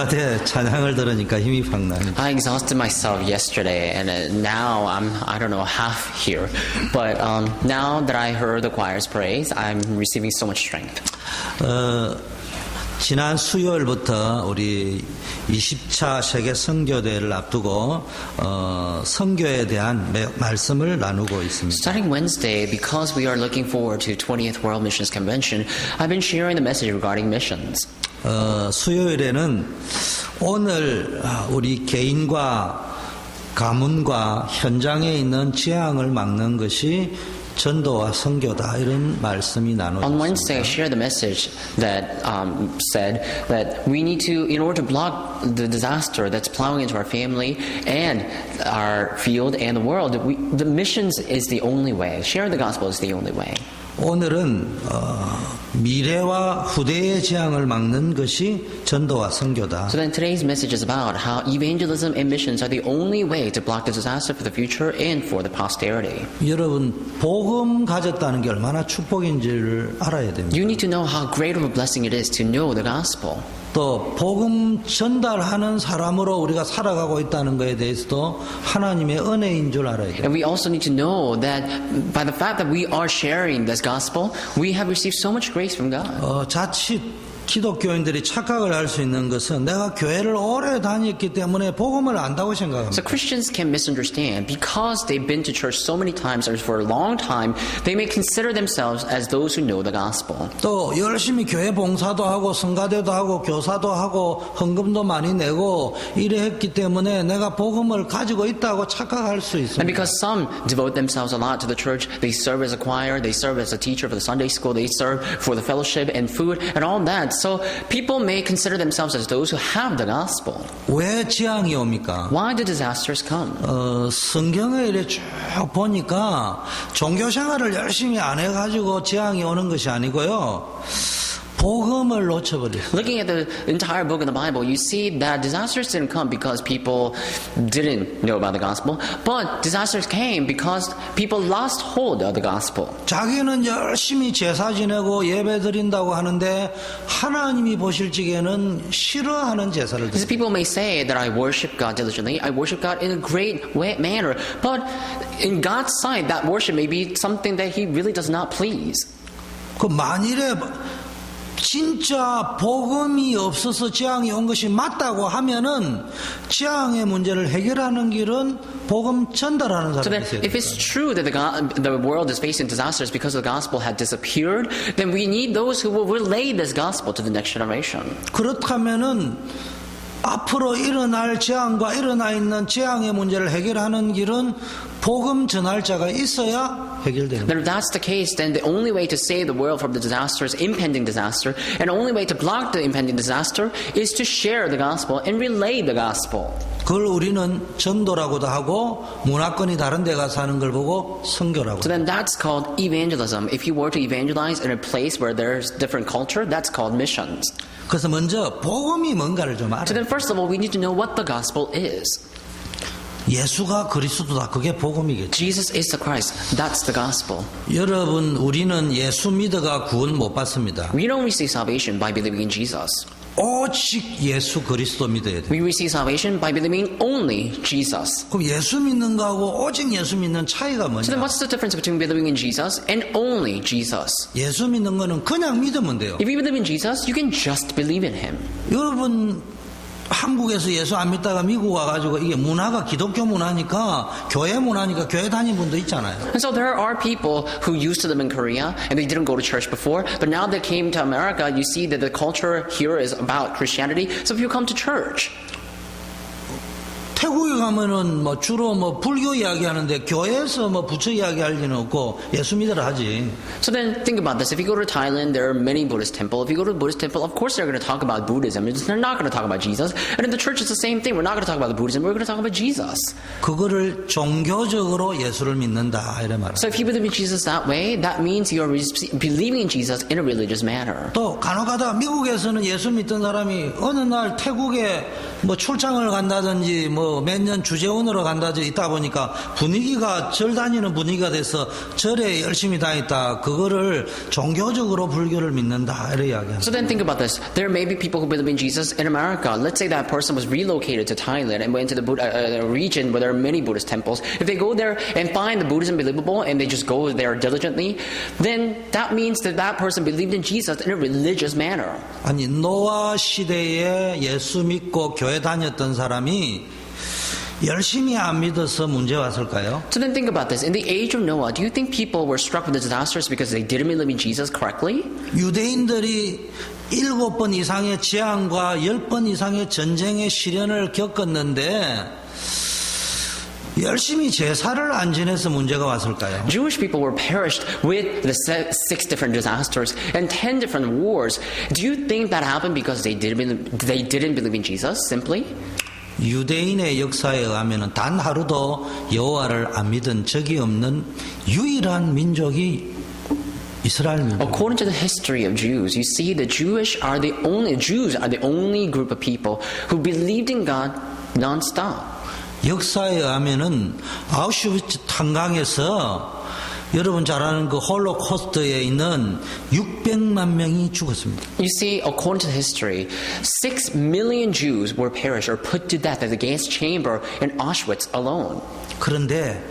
네, 찬양을 들으니까 힘이 확 나네. I exhausted myself yesterday, and now I don't know, half here. But now that I heard the choir's praise, I'm receiving so much strength. 지난 수요일부터 우리 20차 세계 선교대회를 앞두고 선교에 대한 말씀을 나누고 있습니다. Starting Wednesday, because we are looking forward to 20th World Missions Convention, I've been sharing the message regarding missions. 수요일에는 오늘 우리 개인과 가문과 현장에 있는 재앙을 막는 것이 전도와 선교다 이런 말씀이 나눠졌습니다. On Wednesday, I shared the message that said that we need to, in order to block the disaster that's plowing into our family and our field and the world, the missions is the only way. Sharing the gospel is the only way. 오늘은 미래와 후대의 재앙을 막는 것이 전도와 선교다. So then today's message is about how evangelism and missions are the only way to block the disaster for the future and for the posterity. 여러분 복음 가졌다는 게 얼마나 축복인지를 알아야 됩니다. You need to know how great of a blessing it is to know the gospel. 또 복음 전달하는 사람으로 우리가 살아가고 있다는 것에 대해서도 하나님의 은혜인 줄 알아야 돼요. And we also need to know that by the fact that we are sharing this gospel, we have received so much grace from God. 자칫 기독교인들이 착각을 할 수 있는 것은 내가 교회를 오래 다녔기 때문에 복음을 안다고 생각합니다. So Christians can misunderstand because they've been to church so many times or for a long time, they may consider themselves as those who know the gospel. 또 열심히 교회 봉사도 하고 성가대도 하고 교사도 하고 헌금도 많이 내고 이래 했기 때문에 내가 복음을 가지고 있다고 착각할 수 있습니다. And because some devote themselves a lot to the church, they serve as a choir, they serve as a teacher for the Sunday school, they serve for the fellowship and food and all that. So people may consider themselves as those who have the gospel. 왜 재앙이 옵니까? Why do disasters come? 성경에 이래 쭉 보니까 종교 생활을 열심히 안 해가지고 재앙이 오는 것이 아니고요. 복음을 놓쳐버려요. Looking at the entire book of the Bible, you see that disasters didn't come because people didn't know about the gospel, but disasters came because people lost hold of the gospel. 자기는 열심히 제사 지내고 예배 드린다고 하는데 하나님이 보실 적에는 싫어하는 제사를 Because 드려요. people may say that I worship God diligently, I worship God in a great manner, but in God's sight, that worship may be something that He really does not please. 그 만일에 진짜 복음이 없어서 재앙이 온 것이 맞다고 하면은 재앙의 문제를 해결하는 길은 복음 전달하는 So then, 사람이 있어요. if it's true that the world is facing disasters because the gospel had disappeared, then we need those who will relay this gospel to the next generation. 그렇다면은 앞으로 일어날 재앙과 일어나 있는 재앙의 문제를 해결하는 길은 복음 전할자가 있어야 해결되는 Then 거예요. if that's the case, then the only way to save the world from the disasters, impending disaster, and the only way to block the impending disaster is to share the gospel and relay the gospel. 그걸 우리는 전도라고도 하고 문화권이 다른 데 가서 하는 걸 보고 선교라고 So then that's called evangelism. If you were to evangelize in a place where there's different culture, that's called missions. 그래서 먼저 복음이 뭔가를 좀 So 알아요. then first of all, we need to know what the gospel is. 예수가 그리스도다. 그게 복음이겠죠. Jesus is the Christ. That's the gospel. 여러분 우리는 예수 믿어가 구원 못 받습니다. We don't receive salvation by believing in Jesus. 오직 예수 그리스도 믿어야 돼요. We receive salvation by believing only Jesus. 그럼 예수 믿는 거하고 오직 예수 믿는 차이가 So then 뭐냐? what's the difference between believing in Jesus and only Jesus? 예수 믿는 거는 그냥 믿으면 돼요. If you believe in Jesus, you can just believe in Him. 여러분 한국에서 예수 안 믿다가 미국 와가지고 이게 문화가 기독교 문화니까 교회 문화니까 교회 다닌 분도 있잖아요. And so there are people who used to live in Korea and they didn't go to church before, but now they came to America, you see that the culture here is about Christianity, so people come to church. 태국에 가면은 뭐 주로 뭐 불교 이야기하는데 교회에서 뭐 부처 이야기할 리는 없고 예수 믿으라 하지. So then think about this. If you go to Thailand, there are many Buddhist temples. If you go to a Buddhist temple, of course they're going to talk about Buddhism. They're not going to talk about Jesus. And in the church, it's the same thing. We're not going to talk about the Buddhism. We're going to talk about Jesus. 그거를 종교적으로 예수를 믿는다 이래 말이야. So if you believe in Jesus that way, that means you're believing in Jesus in a religious manner. 또 간혹가다 미국에서는 예수 믿던 사람이 어느 날 태국에 뭐 출장을 간다든지 뭐 몇 년 주재원으로 간다든지 있다 보니까 분위기가 절 다니는 분위기가 돼서 절에 열심히 다녔다. 그거를 종교적으로 불교를 믿는다. 이런 이야기합니다. So then think about this. There may be people who believe in Jesus in America. Let's say that person was relocated to Thailand and went to the region where there are many Buddhist temples. If they go there and find the Buddhism believable and they just go there diligently, then that means that that person believed in Jesus in a religious manner. 아니 노아 시대에 예수 믿고 교회 다녔던 사람이 열심히 안 믿어서 문제 왔을까요? So then think about this. In the age of Noah, do you think people were struck with the disasters because they didn't believe in Jesus correctly? 유대인들이 7번 이상의 재앙과 10번 이상의 전쟁의 시련을 겪었는데 열심히 제사를 안 지내서 문제가 왔을까요? Jewish people were perished with the 6 different disasters and 10 different wars. Do you think that happened because they didn't believe in Jesus simply? 유대인의 역사에 의하면 단 하루도 여호와를 안 믿은 적이 없는 유일한 민족이 이스라엘 민족. According to the history of Jews, you see the Jews are the only group of people who believed in God non-stop. 역사에 의하면은 아우슈비츠 탄광에서 여러분 잘 아는 그 홀로코스트에 있는 600만 명이 죽었습니다. You see, according to history, 6 million Jews were perished or put to death at the gas chamber in Auschwitz alone. 그런데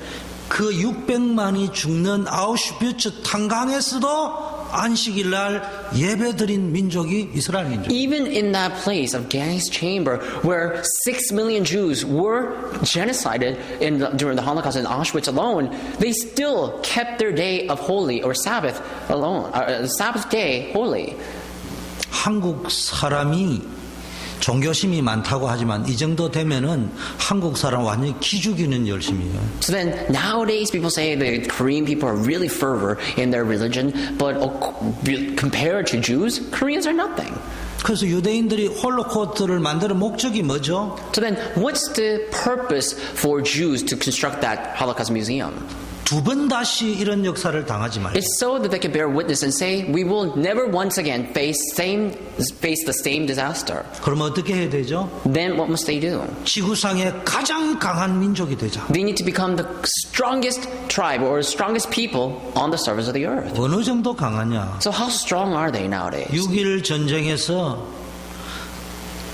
그 600만이 죽는 아우슈비츠 탄광에서도 안식일 날 예배드린 민족이 이스라엘 민족. Even in that place of gas chamber where 6 million Jews were genocided during the Holocaust in Auschwitz alone, they still kept their day of holy or Sabbath alone, Sabbath day holy. 한국 사람이 종교심이 많다고 하지만 이 정도 되면은 한국 사람 완전히 기죽이는 열심이에요. So then nowadays people say the Korean people are really fervor in their religion, but compared to Jews, Koreans are nothing. 그래서 유대인들이 홀로코스트를 만드는 목적이 뭐죠? So then what's the purpose for Jews to construct that Holocaust museum? 두 번 다시 이런 역사를 당하지 말고. It's so that they can bear witness and say, we will never once again face the same disaster. 그러면 어떻게 해야 되죠? Then what must they do? 지구상의 가장 강한 민족이 되자. They need to become the strongest tribe or strongest people on the surface of the earth. 어느 정도 강하냐? So how strong are they nowadays? 6.1 전쟁에서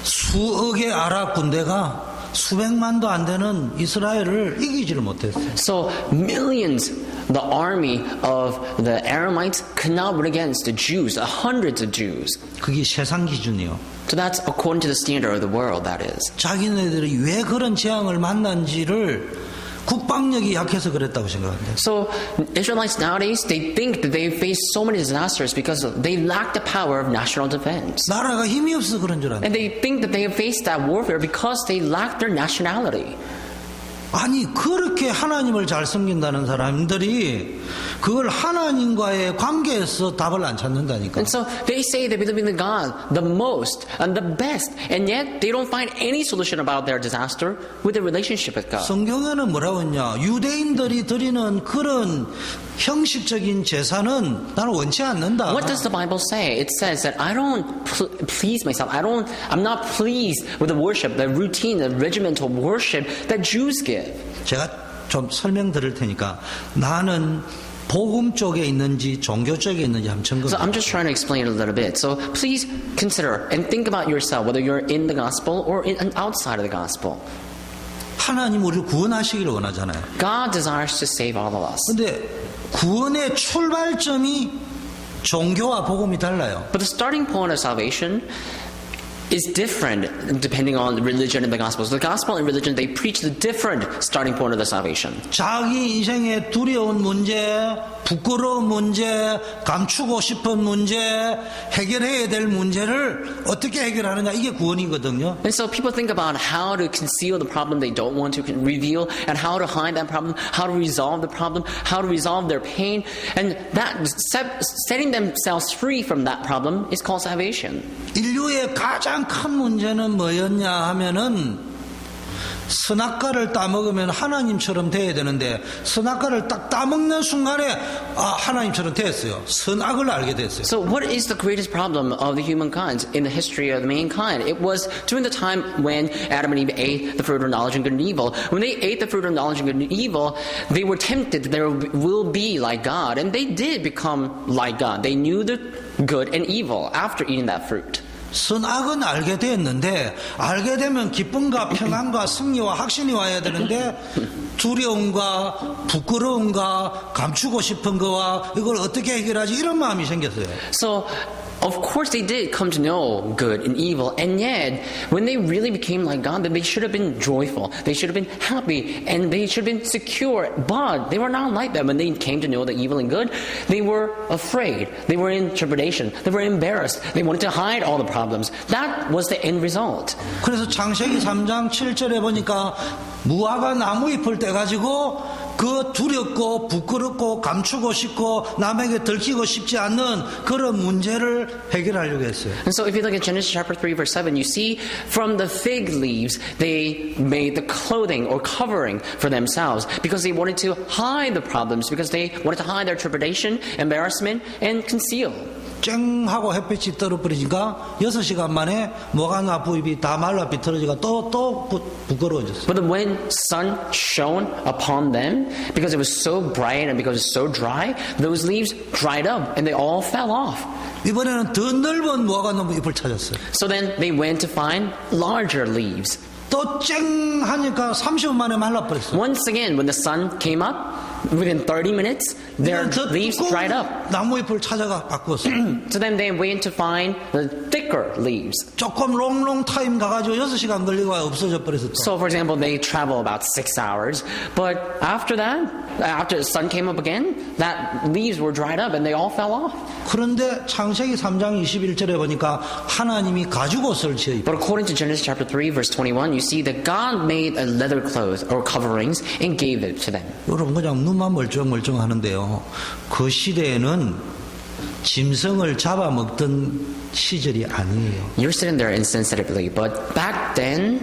수억의 아랍 군대가 수백만도 안 되는 이스라엘을 이기지를 못했어요. So millions, the army of the Aramites could not win against the Jews, hundreds of Jews. 그게 세상 기준이요. So that's according to the standard of the world, that is. 자기네들이 왜 그런 재앙을 만난지를 국방력이 약해서 그랬다고 생각합니다. So Israelites nowadays, they think that they face so many disasters because they lack the power of national defense. 나라가 힘이 없어 그런 줄 알아요. And they think that they have faced that warfare because they lack their nationality. 아니 그렇게 하나님을 잘 섬긴다는 사람들이 그걸 하나님과의 관계에서 답을 안 찾는다니까. And so they say they believe in God the most and the best, and yet they don't find any solution about their disaster with their relationship with God. 성경에는 뭐라고 했냐? 유대인들이 드리는 그런 형식적인 제사는 나는 원치 않는다. What does the Bible say? It says that I don't please myself. I'm not pleased with the worship, the routine, the regimental worship that Jews give. 제가 좀 설명 드릴 테니까 나는 복음 쪽에 있는지 종교 쪽에 있는지 한번 So 점검해. I'm just trying to explain it a little bit. So please consider and think about yourself, whether you're in the gospel or outside of the gospel. 하나님 우리를 구원하시기를 원하잖아요. God desires to save all of us. 근데 구원의 출발점이 종교와 복음이 달라요. But the starting point of salvation is different depending on the religion and the gospel. So the gospel and religion, they preach the different starting point of the salvation. 자기 인생의 두려운 문제, 부끄러운 문제, 감추고 싶은 문제, 해결해야 될 문제를 어떻게 해결하느냐 이게 구원이거든요. And so people think about how to conceal the problem they don't want to reveal, and how to hide that problem, how to resolve the problem, how to resolve their pain, and that setting themselves free from that problem is called salvation. 인류의 가장 큰 문제는 뭐였냐 하면은 선악과를 따먹으면 하나님처럼 돼야 되는데 선악과를 딱 따먹는 순간에 하나님처럼 됐어요. 선악을 알게 됐어요. So what is the greatest problem of the humankind in the history of mankind? It was during the time when Adam and Eve ate the fruit of knowledge of good and evil. When they ate the fruit of knowledge of good and evil, they were tempted that there will be like God, and they did become like God. They knew the good and evil after eating that fruit. 선악은 알게 되었는데 알게 되면 기쁨과 평안과 승리와 확신이 와야 되는데 두려움과 부끄러움과 감추고 싶은 거와 이걸 어떻게 해결하지 이런 마음이 생겼어요. So, of course, they did come to know good and evil, and yet, when they really became like God, then they should have been joyful, they should have been happy, and they should have been secure. But they were not like that. When they came to know the evil and good, they were afraid, they were in trepidation, they were embarrassed, they wanted to hide all the problems. That was the end result. 그래서 창세기 3장 7절에 보니까 무화과 나무잎을 떼가지고 그 두렵고 부끄럽고 감추고 싶고 남에게 들키고 싶지 않는 그런 문제를 해결하려고 했어요. And so if you look at Genesis chapter 3 verse 7, you see from the fig leaves they made the clothing or covering for themselves because they wanted to hide the problems, because they wanted to hide their trepidation, embarrassment, and conceal. 쨍 하고 햇빛이 떨어버리니까 6시간 만에 무화과 잎이 다 말라 비틀어지니까 또 부끄러워졌어요. But when sun shone upon them, because it was so bright and because it was so dry, those leaves dried up and they all fell off. 이번에는 더 넓은 무화과 잎을 찾았어요. So then they went to find larger leaves. 또 쨍 하니까 30분 만에 말라버렸어요. Once again, when the sun came up, within 30 minutes, their leaves dried up. 나무잎을 찾아가 바꾸었어요. So then they went to find the thicker leaves. 조금 롱 타임 가가지고 6시간 걸리고 없어져 버렸어. So for example, they travel about 6 hours, but after that, after the sun came up again, that leaves were dried up and they all fell off. 그런데 창세기 3장 21절에 보니까 하나님이 가죽옷을 지어 입고 But according to Genesis chapter 3 verse 21, you see that God made a leather clothes or coverings and gave it to them. 여러분 그냥 눈만 멀쩡멀쩡 하는데요. 그 시대에는 짐승을 잡아먹던 시절이 아니에요. You're sitting there insensitively, but back then,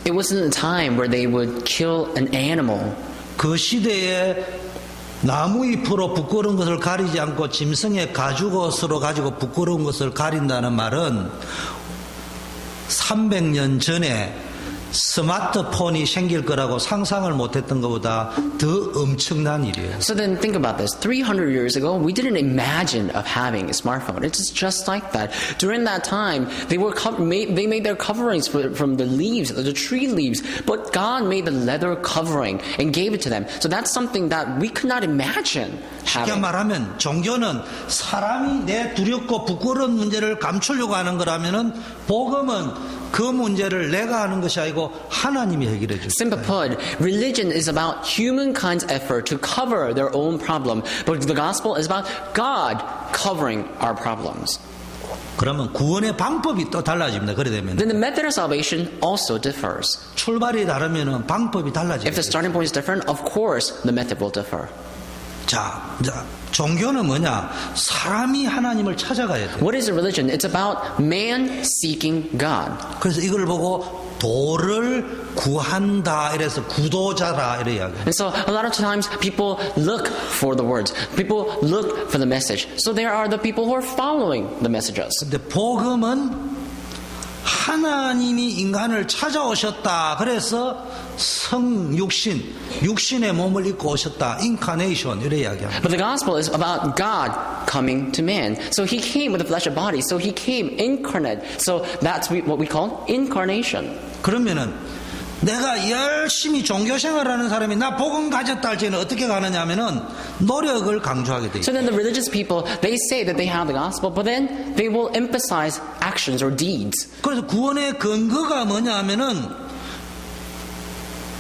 it wasn't a time where they would kill an animal. 그 시대에 나무잎으로 부끄러운 것을 가리지 않고 짐승의 가죽옷으로 가지고 부끄러운 것을 가린다는 말은 300년 전에 스마트폰이 생길 거라고 상상을 못했던 것보다 더 엄청난 일이에요. So then think about this. 300 years ago, we didn't imagine of having a smartphone. It's just like that. During that time, they made their coverings from the leaves, the tree leaves, but God made the leather covering and gave it to them. So that's something that we could not imagine 쉽게 having. 말하면 종교는 사람이 내 두렵고 부끄러운 문제를 감추려고 하는 거라면은 복음은 그 문제를 내가 하는 것이 아니고 하나님이 해결해 줄 Simply put, religion is about humankind's effort to cover their own problem, but the gospel is about God covering our problems. 그러면 구원의 방법이 또 달라집니다. 그래 되면 Then the method of salvation also differs. 출발이 다르면은 방법이 If 달라집니다. the starting point is different, of course the method will differ. 자, 종교는 뭐냐? 사람이 하나님을 찾아가야 돼. What is a religion? It's about man seeking God. 그래서 이걸 보고 도를 구한다 이래서 구도자라 이래 이야기해요. And so a lot of times people look for the words. People look for the message. So there are the people who are following the messages. 근데 복음은 하나님이 인간을 찾아오셨다. 그래서 육신의 몸을 입고 오셨다. 인카네이션 이래 이야기합니다. But the gospel is about God coming to man. So he came with a flesh and body. So he came incarnate. So that's what we call incarnation. 그러면은 내가 열심히 종교 생활하는 사람이 나 복음 가졌다 할 때는 어떻게 가느냐 하면은 노력을 강조하게 돼. So then the religious people, they say that they have the gospel, but then they will emphasize actions or deeds. 그래서 구원의 근거가 뭐냐 하면은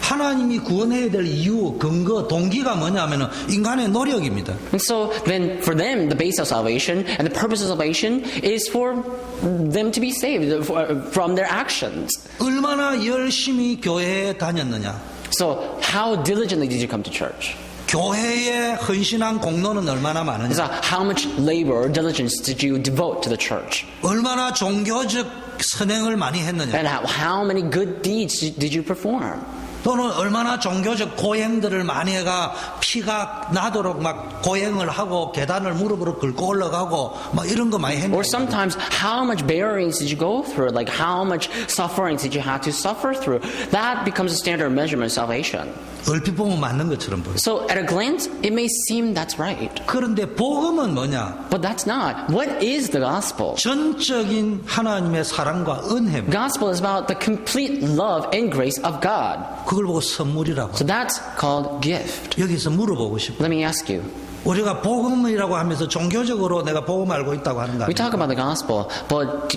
하나님이 구원해야 될 이유, 근거, 동기가 뭐냐 하면은 인간의 노력입니다. And so then for them, the base of salvation and the purpose of salvation is for them to be saved from their actions. 얼마나 열심히 교회에 다녔느냐. So how diligently did you come to church? 교회에 헌신한 공로는 얼마나 많으냐. So how much labor or diligence did you devote to the church? 얼마나 종교적 선행을 많이 했느냐. And how many good deeds did you perform? 또는 얼마나 종교적 고행들을 많이 해가 피가 나도록 막 고행을 하고 계단을 무릎으로 긁고 올라가고 막 이런 거 많이 했는데 Or sometimes, how much bearings did you go through? Like, how much sufferings did you have to suffer through? That becomes a standard measurement of salvation. 얼핏 보면 맞는 것처럼 보여요. So, at a glance, it may seem that's right. 그런데 복음은 뭐냐? But that's not. What is the gospel? 전적인 하나님의 사랑과 은혜입니다. Gospel is about the complete love and grace of God. 그걸 보고 선물이라고. So that's called gift. 여기서 물어보고 싶어요. Let me ask you. 우리가 복음이라고 하면서 종교적으로 내가 복음 알고 있다고 하는 거 We talk 아니에요? about the gospel, but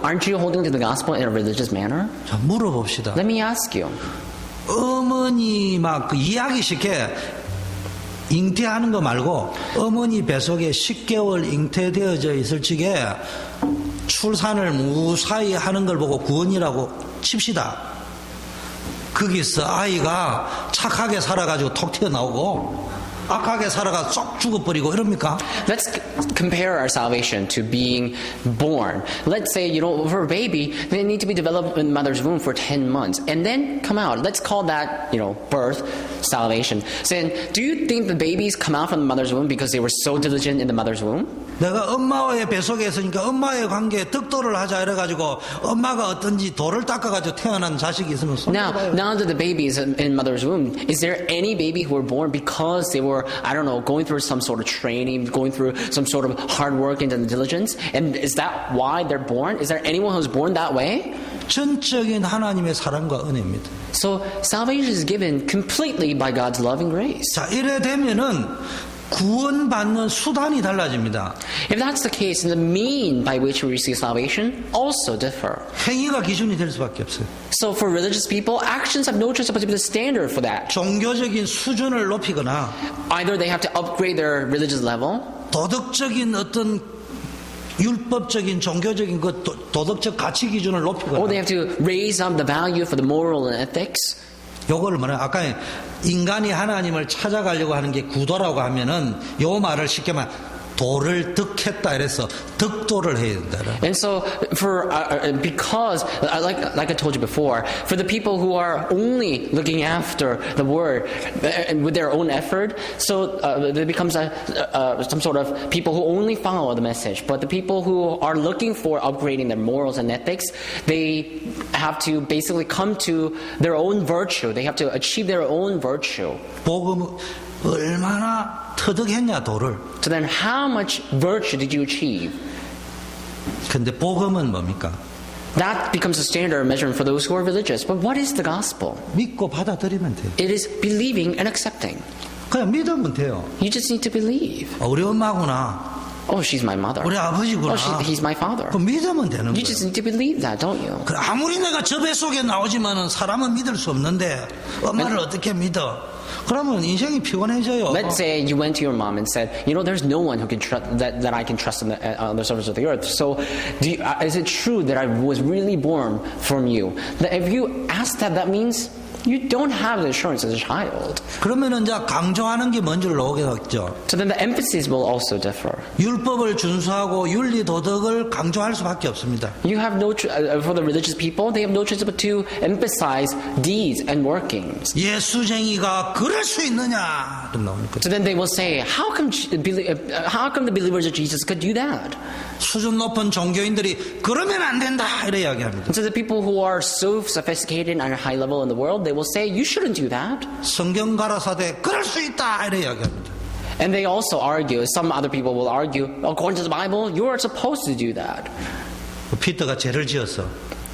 aren't you holding to the gospel in a religious manner? 자, 물어봅시다. Let me ask you. 어머니 막 그 이야기 쉽게 잉태하는 거 말고 어머니 뱃속에 10개월 잉태되어져 있을 적에 출산을 무사히 하는 걸 보고 구원이라고 칩시다. 거기서 아이가 착하게 살아가지고 톡 튀어나오고 악하게 살아가 쏙 죽어버리고 이럽니까? Let's compare our salvation to being born. Let's say, for a baby, they need to be developed in mother's womb for 10 months and then come out. Let's call that, birth, salvation. So, do you think the babies come out from the mother's womb because they were so diligent in the mother's womb? 내가 엄마와의 뱃속에 있으니까 엄마의 관계에 덕도를 하자 이래가지고 엄마가 어떤지 돌을 닦아가지고 태어난 자식이 있으면 Now 손들어봐요. that the baby is in mother's womb, is there any baby who were born because they were, going through some sort of training, going through some sort of hard work and diligence? And is that why they're born? Is there anyone who's born that way? 전적인 하나님의 사랑과 은혜입니다. So salvation is given completely by God's love and grace. 자, 이래 되면은 구원받는 수단이 달라집니다. If that's the case, then the mean by which we receive salvation also differ. 행위가 기준이 될 수밖에 없어요. So for religious people, actions have no choice but to be the standard for that. 종교적인 수준을 높이거나 Either they have to upgrade their religious level, 도덕적인 어떤 율법적인 종교적인 그 도덕적 가치 기준을 or they 높이거나 have to raise up the value for the moral and ethics. 요걸 뭐냐 아까 인간이 하나님을 찾아가려고 하는 게 구도라고 하면은 요 말을 쉽게 말 도를 득했다 이래서 득도를 해야 된다. And so, because, like I told you before, for the people who are only looking after the word with their own effort, so there becomes some sort of people who only follow the message. But the people who are looking for upgrading their morals and ethics, they have to basically come to their own virtue. They have to achieve their own virtue. 복음 얼마나 터득했냐 도를. So then, how much virtue did you achieve? 근데 복음은 뭡니까? That becomes a standard measurement for those who are religious. But what is the gospel? 믿고 받아들이면 돼요. It is believing and accepting. 그냥 믿으면 돼요. You just need to believe. 우리 엄마구나. Oh, she's my mother. 우리 아버지구나. Oh, he's my father. 그 믿으면 되는 You just 거예요. need to believe that, don't you? 그 아무리 내가 저 뱃속에 나오지만은 사람은 믿을 수 없는데 엄마를 어떻게 믿어? 그러면 인생이 피곤해져요. Let's say you went to your mom and said, there's no one who can that I can trust on the surface of the earth. So, is it true that I was really born from you? That if you ask that means you don't have the assurance as a child. 그러면은 이제 강조하는 게 뭔지를 나오겠죠. So then the emphasis will also differ. 율법을 준수하고 윤리 도덕을 강조할 수밖에 없습니다. You have for the religious people, they have no choice but to emphasize deeds and workings. 예수쟁이가 그럴 수 있느냐? 그럼 나오니까 So then they will say, how come the believers of Jesus could do that? 수준 높은 종교인들이 그러면 안 된다 이래 이야기합니다. And so the people who are so sophisticated and high level in the world, they will say, you shouldn't do that. 성경 가라사대 그럴 수 있다 이래 이야기합니다. And they also argue, some other people will argue, according to the Bible, you are supposed to do that. 피터가 죄를 지었어.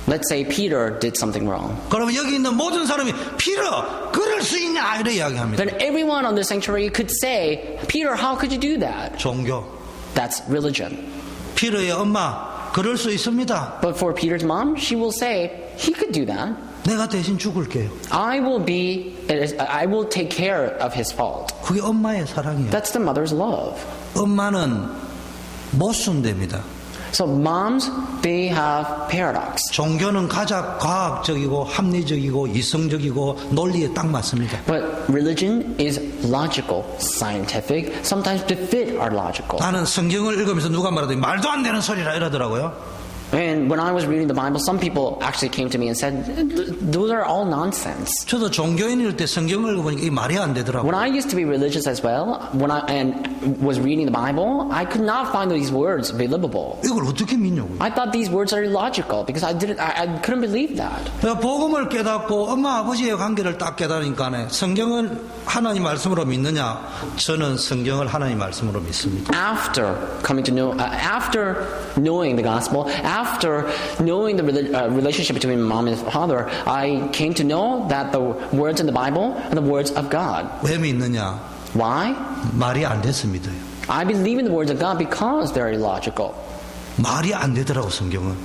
Let's say Peter did something wrong. 그러면 여기 있는 모든 사람이 피터 그럴 수 있냐 이래 이야기합니다. Then everyone on the sanctuary could say, Peter, how could you do that? 종교. That's religion. 피터의 엄마 그럴 수 있습니다. But for Peter's mom, she will say, he could do that. 내가 대신 죽을게요. I will take care of his fault. 그게 엄마의 사랑이에요. That's the mother's love. 엄마는 못 순답니다. So moms, they have paradox. 종교는 가장 과학적이고 합리적이고 이성적이고 논리에 딱 맞습니다. But religion is logical, scientific, sometimes to fit our logical. 나는 성경을 읽으면서 누가 말하더니 말도 안 되는 소리라 이러더라고요. And when I was reading the Bible, some people actually came to me and said, those are all nonsense. 저도 종교인일 때 성경을 읽어보니까 이 말이 안 되더라고요. When I used to be religious as well, and was reading the Bible, I could not find these words believable. 이걸 어떻게 믿냐고요. I thought these words are illogical because I couldn't believe that. 내가 복음을 깨닫고 엄마 아버지의 관계를 딱 깨달으니까 성경을 하나님 말씀으로 믿느냐? 저는 성경을 하나님 말씀으로 믿습니다. After knowing the gospel, after knowing the relationship between mom and father, I came to know that the words in the Bible are the words of God. 왜 믿느냐? Why? 말이 안 돼서 믿어요. I believe in the words of God because they're illogical. 말이 안 되더라고 성경은.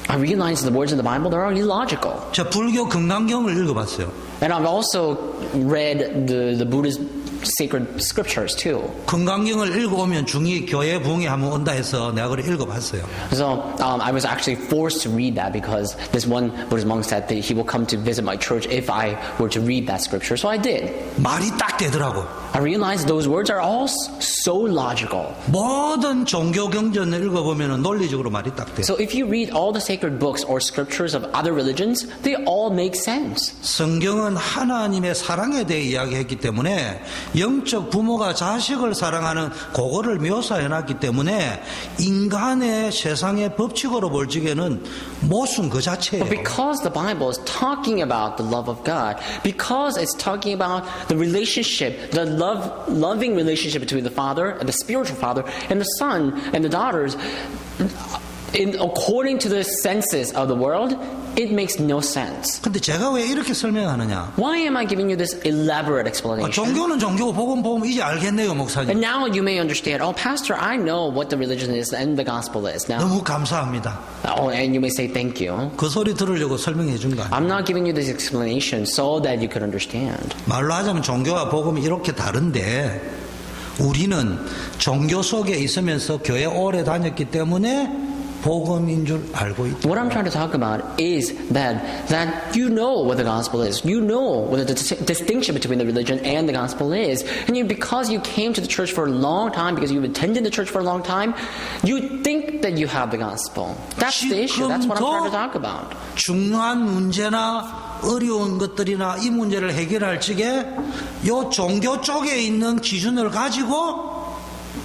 I realize the words in the Bible, they're illogical. 제가 불교 금강경을 읽어봤어요. And I've also read the Buddhist sacred scriptures too. 금강경을 읽어오면 중이 교회 부흥회 한번 온다 해서 내가 그걸 읽어봤어요. So I was actually forced to read that because this one Buddhist monk said that he will come to visit my church if I were to read that scripture. So I did. 말이 딱 되더라고. I realized those words are all so logical. 모든 종교 경전을 읽어보면 논리적으로 말이 딱 돼. So if you read all the sacred books or scriptures of other religions, they all make sense. 성경은 하나님의 사랑에 대해 이야기했기 때문에 영적 부모가 자식을 사랑하는 그거를 묘사해놨기 때문에 인간의 세상의 법칙으로 볼 적에는 모순 그 자체예요. But because the Bible is talking about the love of God, because it's talking about the relationship, the loving relationship between the Father and the spiritual Father and the Son and the daughters, according to the senses of the world, it makes no sense. 근데 제가 왜 이렇게 설명하느냐? Why am I giving you this elaborate explanation? 종교는 종교고 복음 이제 알겠네요, 목사님. And now you may understand, oh, Pastor, I know what the religion is and the gospel is now. 너무 감사합니다. Oh, and you may say thank you. 그 소리 들으려고 설명해 준 거 아니에요. I'm not giving you this explanation so that you could understand. 말로 하자면 종교와 복음이 이렇게 다른데 우리는 종교 속에 있으면서 교회 오래 다녔기 때문에 복음인 줄 알고 있다. What I'm trying to talk about is that you know what the gospel is. You know what the distinction between the religion and the gospel is. And because you came to the church for a long time, because you've attended the church for a long time, you think that you have the gospel. That's the issue. That's what I'm trying to talk about. 중요한 문제나 어려운 것들이나 이 문제를 해결할 적에 요 종교 쪽에 있는 기준을 가지고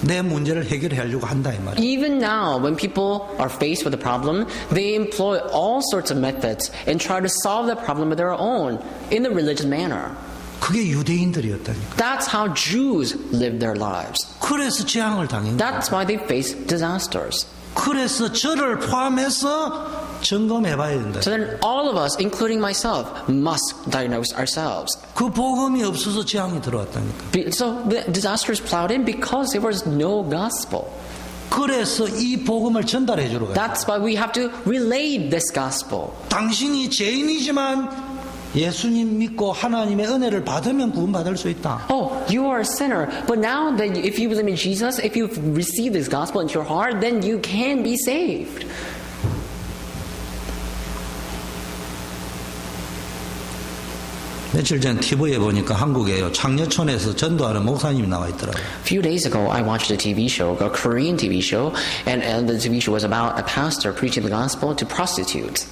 내 문제를 해결하려고 한다 이 말이에요. Even now, when people are faced with a problem, they employ all sorts of methods and try to solve the problem of their own in a religious manner. 그게 유대인들이었다니까. That's how Jews lived their lives. 그래서 재앙을 당한 거예요. That's why they face disasters. 그래서 저를 포함해서 점검해봐야 된다. So then all of us, including myself, must diagnose ourselves. 그 복음이 없어서 재앙이 들어왔다니까. So the disasters plowed in because there was no gospel. 그래서 이 복음을 전달해 주러 가요. That's why we have to relay this gospel. 당신이 죄인이지만 예수님 믿고 하나님의 은혜를 받으면 구원받을 수 있다. Oh, you are a sinner, but now that if you believe in Jesus, if you've received this gospel into your heart, then you can be saved. 며칠 전 TV에 보니까 한국에요. 창녀촌에서 전도하는 목사님이 나와 있더라고요. A few days ago, I watched a TV show, a Korean TV show, and the TV show was about a pastor preaching the gospel to prostitutes.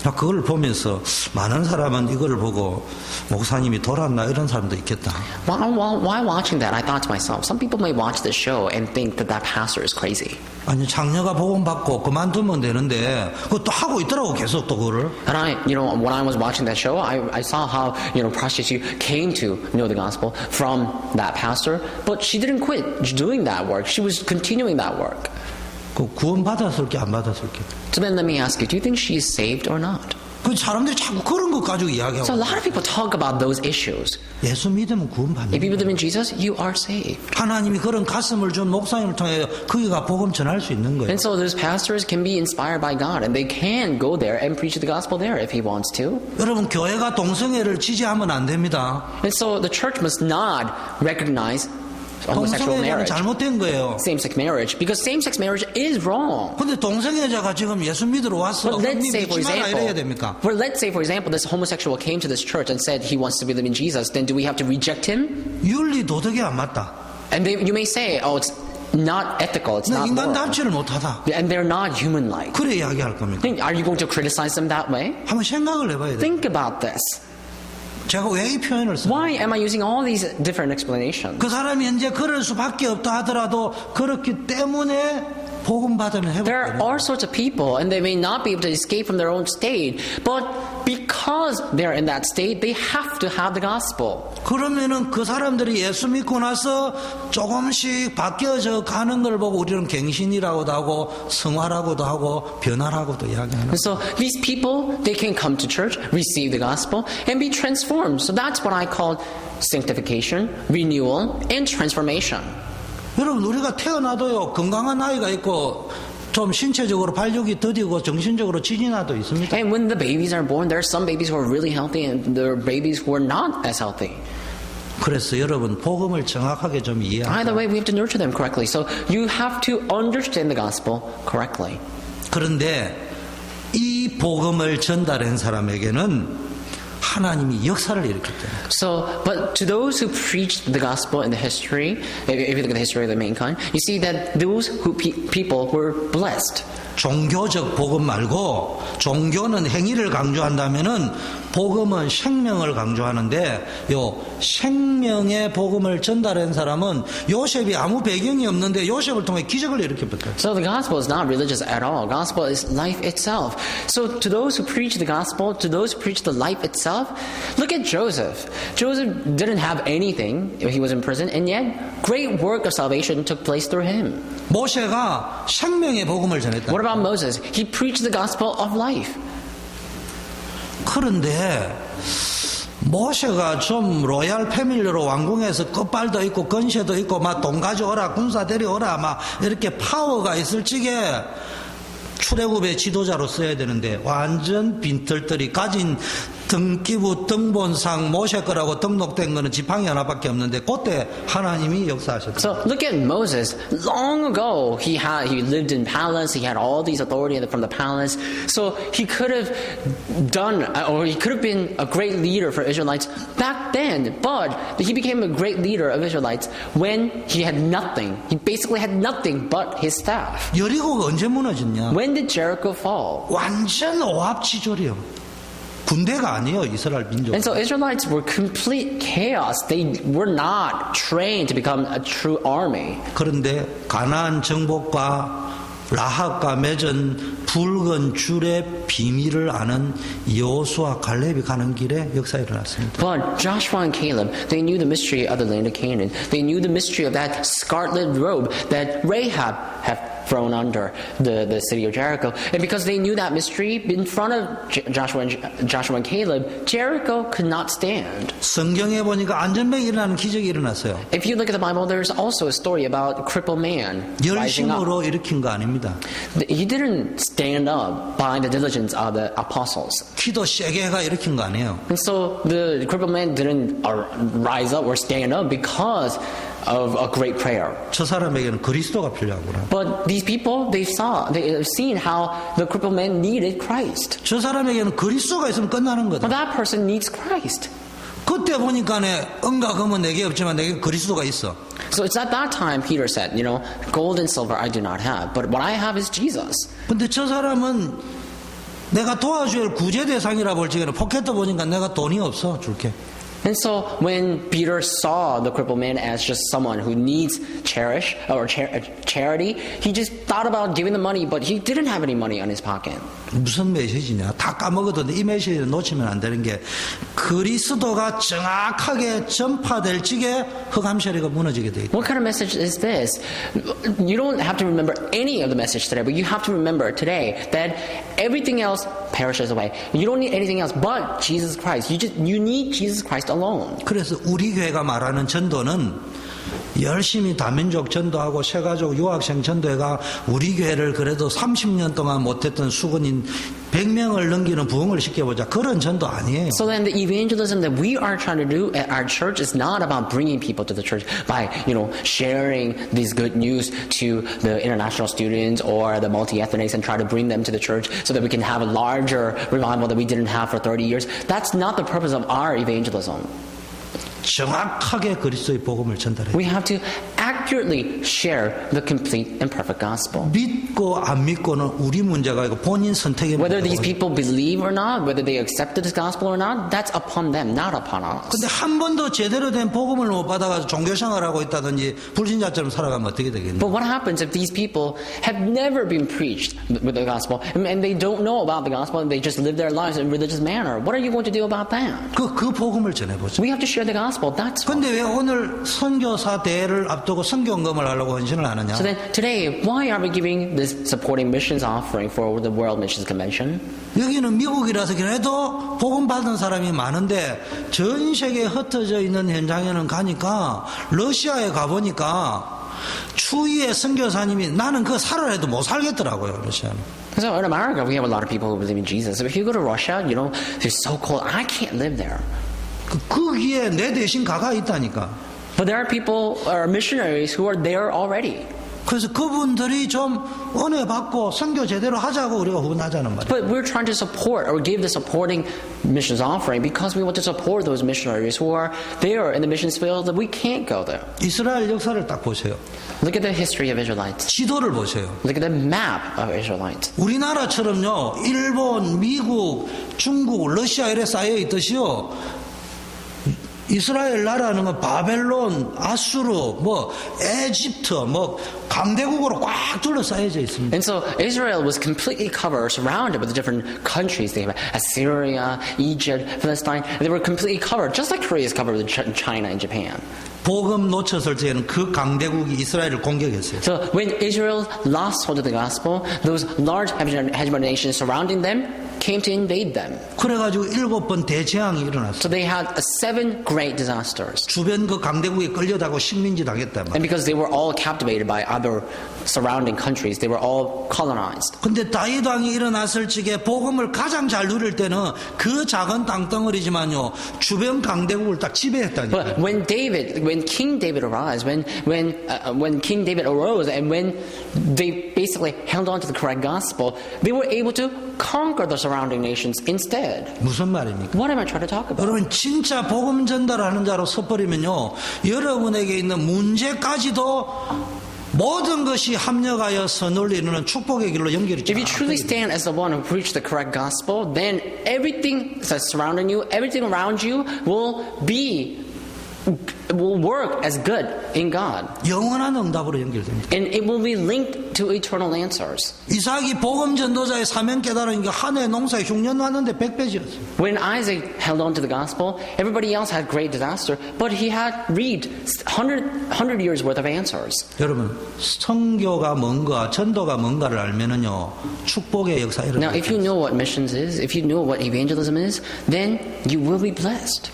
그걸 보면서 많은 사람은 이걸 보고 목사님이 돌았나 이런 사람도 있겠다. While watching that, I thought to myself, some people may watch this show and think that pastor is crazy. 아니 창녀가 복음 받고 그만두면 되는데 그것도 하고 있더라고 계속 또 그거를. And when I was watching that show, I saw how prostitute came to know the gospel from that pastor, but she didn't quit doing that work. She was continuing that work. 그 구원 받았을 게 안 받았을 게. So then let me ask you, do you think she is saved or not? 그 사람들이 자꾸 그런 것 가지고 이야기하고. So a lot of people talk about those issues. 예수 믿으면 구원 받는. If you believe in Jesus, you are saved. 하나님이 그런 가슴을 준 목사님을 통해 그가 복음 전할 수 있는 거예요. And so those pastors can be inspired by God, and they can go there and preach the gospel there if He wants to. 여러분 교회가 동성애를 지지하면 안 됩니다. And so the church must not recognize homosexual 동성애자는 marriage, 잘못된 거예요. same-sex marriage, because same-sex marriage is wrong. 근데 동성애자가 지금 예수 믿으러 와서 But let's say, 믿지 마라 이래야 됩니까? for example, this homosexual came to this church and said he wants to believe in Jesus. Then do we have to reject him? 윤리 도덕이 안 맞다. And you may say, oh, not ethical. It's not moral. 인간답지를 못하다. And they're not human-like. 그래 이야기할 겁니까? Are you going to criticize them that way? 한번 생각을 해봐야 돼요. Think about this. 제가 왜 이 표현을 써요? Why am I using all these different explanations? 그 사람이 이제 그럴 수밖에 없다 하더라도 그렇기 때문에 복음 받으면 There are 회복돼요. all sorts of people, and they may not be able to escape from their own state, but because they're in that state, they have to have the gospel. 그러면은 그 사람들이 예수 믿고 나서 조금씩 바뀌어져 가는 걸 보고 우리는 갱신이라고도 하고 성화라고도 하고 변화라고도 이야기하는 And so these people, they can come to church, receive the gospel, and be transformed. So that's what I call sanctification, renewal, and transformation. 여러분 우리가 태어나도요 건강한 아이가 있고 좀 신체적으로 발육이 더디고 정신적으로 지진아도 있습니다. And when the babies are born, there are some babies who are really healthy and there are babies who are not as healthy. 그래서 여러분 복음을 정확하게 좀 이해하세요. Either way, we have to nurture them correctly. So you have to understand the gospel correctly. 그런데 이 복음을 전달한 사람에게는 하나님이 역사를 일으켰대요. So, but to those who preached the gospel in the history, if you look at the history of the mankind, you see that those who people were blessed. 종교적 복음 말고 종교는 행위를 강조한다면은 복음은 생명을 강조하는데 요 생명의 복음을 전달한 사람은 요셉이 아무 배경이 없는데 요셉을 통해 기적을 일으켰거든요. So the gospel is not religious at all. Gospel is life itself. So to those who preach the gospel, to those who preach the life itself, look at Joseph. Joseph didn't have anything. He was in prison, and yet great work of salvation took place through him. 모세가 생명의 복음을 전했다. What about Moses? He preached the gospel of life. 그런데 모세가 좀 로얄 패밀리로 왕궁에서 끝발도 있고 건세도 있고 막 돈 가져오라 군사 데려오라 막 이렇게 파워가 있을 적에 출애굽의 지도자로 써야 되는데 완전 빈털터리 가진 등기부 등본상 모세 거라고 등록된 거는 지팡이 하나밖에 없는데 그때 하나님이 역사하셨다. So look at Moses. Long ago, he lived in palace. He had all these authority from the palace. So he could have done, or he could have been a great leader for Israelites back then. But he became a great leader of Israelites when he had nothing. He basically had nothing but his staff. 여리고가 언제 무너졌냐? When did Jericho fall? 완전 오합지졸이요. 군대가 아니에요, 이스라엘 민족. And so Israelites were complete chaos. They were not trained to become a true army. 그런데 가나안 정복과 라합과 맺은 붉은 줄의 비밀을 아는 여호수아 갈렙이 가는 길에 역사 일어났습니다. But Joshua and Caleb, they knew the mystery of the land of Canaan. They knew the mystery of that scarlet robe that Rahab had thrown under the city of Jericho. And because they knew that mystery, in front of Joshua and Caleb, Jericho could not stand. 성경에 보니까 안전병이 일어나는 기적이 일어났어요. If you look at the Bible, there's also a story about a crippled man rising up. 열심으로 일으킨 거 아닙니다. He didn't stand up by the diligence of the apostles. 키도 세게 해가 일으킨 거 아니에요. And so the crippled man didn't rise up or stand up because of a great prayer. 저 사람에게는 그리스도가 필요하구나. But these people, they've seen how the crippled man needed Christ. 저 사람에게는 그리스도가 있으면 끝나는 거다. Well, that person needs Christ. 그때 보니까네 은과 금은 내게 없지만 내게 그리스도가 있어. So it's at that time Peter said, gold and silver I do not have, but what I have is Jesus. 근데 저 사람은 내가 도와줄 구제 대상이라 볼 적에는 포켓도 보니까 내가 돈이 없어 줄게. And so when Peter saw the crippled man as just someone who needs charity, he just thought about giving the money, but he didn't have any money on his pocket. 무슨 메시지냐? 다 까먹어도 이 메시지를 놓치면 안 되는 게 그리스도가 정확하게 전파될 적에 흑암세례가 무너지게 돼 있다. What kind of message is this? You don't have to remember any of the message today, but you have to remember today that everything else perishes away. You don't need anything else but Jesus Christ. You need Jesus Christ alone. 그래서 우리 교회가 말하는 전도는 열심히 다민족 전도하고 새가족 유학생 전도회가 우리 교회를 그래도 30년 동안 못했던 수건인 100명을 넘기는 부흥을 시켜보자. 그런 전도 아니에요. So then the evangelism that we are trying to do at our church is not about bringing people to the church by, sharing this good news to the international students or the multi-ethnics and try to bring them to the church so that we can have a larger revival that we didn't have for 30 years. That's not the purpose of our evangelism. 정확하게 그리스도의 복음을 전달해요. We have to accurately share the complete and perfect gospel. 믿고 안 믿고는 우리 문제가 아니고 본인 선택의 Whether these 문제고. people believe or not, whether they accepted this gospel or not, that's upon them, not upon us. 근데 한 번도 제대로 된 복음을 못 받아가지고 종교생활하고 있다든지 불신자처럼 살아가면 어떻게 되겠냐? But what happens if these people have never been preached with the gospel and they don't know about the gospel and they just live their lives in a religious manner? What are you going to do about that? 그 복음을 전해보자. We have to share the gospel. That's why. 근데 왜 오늘 선교사 대회를 앞두고 선교헌금을 하려고 헌신을 하느냐? So then today, why are we giving this supporting missions offering for the World Missions Convention? 여기는 미국이라서 그래도 복음 받은 사람이 많은데 전 세계에 흩어져 있는 현장에는 가니까 러시아에 가보니까 추위에 선교사님이 나는 그거 살아라 해도 못 살겠더라고요. 러시아는. So in America, we have a lot of people who believe in Jesus. If you go to Russia, you know, it's so cold. I can't live there. 거기에 내 대신 가가 있다니까. But there are people, or missionaries, who are there already. 그래서 그분들이 좀 은혜 받고 선교 제대로 하자고 우리가 후원하자는 말이에요. But we're trying to support or give the supporting missions offering because we want to support those missionaries who are there in the missions field that we can't go there. 이스라엘 역사를 딱 보세요. Look at the history of Israelites. 지도를 보세요. Look at the map of Israelites. 우리나라처럼요, 일본, 미국, 중국, 러시아 이래 쌓여 있듯이요. 이스라엘 나라는 건 바벨론, 아수르, 에집트, 강대국으로 꽉 둘러싸여져 있습니다. And so Israel was completely covered, surrounded with the different countries. They have Assyria, Egypt, Palestine. They were completely covered, just like Korea is covered with China and Japan. 복음 놓쳤을 때는 그 강대국이 이스라엘을 공격했어요. So when Israel lost hold of the gospel, those large hegemonic nations surrounding them came to invade them. 그래가지고 7번 대재앙이 일어났어요. So they had 7 great disasters. 주변 그 강대국에 끌려다고 식민지 당했단 And 말이에요. because they were all captivated by other surrounding countries, they were all colonized. 근데 다윗 왕이 일어났을 적에 복음을 가장 잘 누릴 때는 그 작은 땅덩어리지만요, 주변 강대국을 딱 지배했다니까. But when King David arose, when King David arose, and when they basically held on to the correct gospel, they were able to conquer the surrounding nations instead. 무슨 말입니까? What am I trying to talk about? 여러분 진짜 복음 전달하는 자로 서버리면요, 여러분에게 있는 문제까지도 모든 것이 합력하여 선을 이루는 축복의 길로 연결이 If you truly stand as the one who preached the correct gospel, then everything that's surrounding you, everything around you will work as good in God. 영원한 응답으로 연결됩니다. And it will be linked to eternal answers. 이삭이 복음 전도자의 사명 깨달으니까 한 해 농사에 흉년 왔는데 100배 지었어요. When Isaac held on to the gospel, everybody else had great disaster, but he had reaped 100 years worth of answers. 여러분, 선교가 뭔가, 전도가 뭔가를 알면은요, 축복의 역사에 Now, if you 일어나요. know what missions is, if you know what evangelism is, then you will be blessed.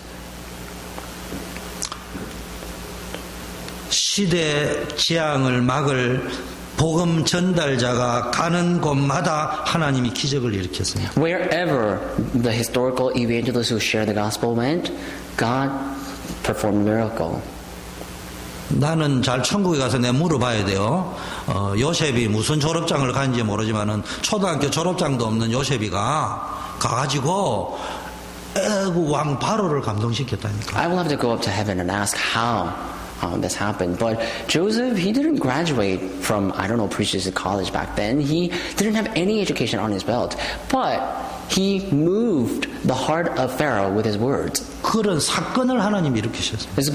시대 재앙을 막을 복음 전달자가 가는 곳마다 하나님이 기적을 일으켰습니다. Wherever the historical evangelists who share the gospel went, God performed a miracle. 나는 잘 천국에 가서 내가 물어봐야 돼요. 요셉이 무슨 졸업장을 가는지 모르지만은 초등학교 졸업장도 없는 요셉이가 가가지고 왕 바로를 감동시켰다니까. I will have to go up to heaven and ask how this happened. But Joseph, he didn't graduate from, I don't know, priesthood college back then. He didn't have any education on his belt. But he moved the heart of Pharaoh with his words. 그런 사건을 하나님이 일으키셨어요. It's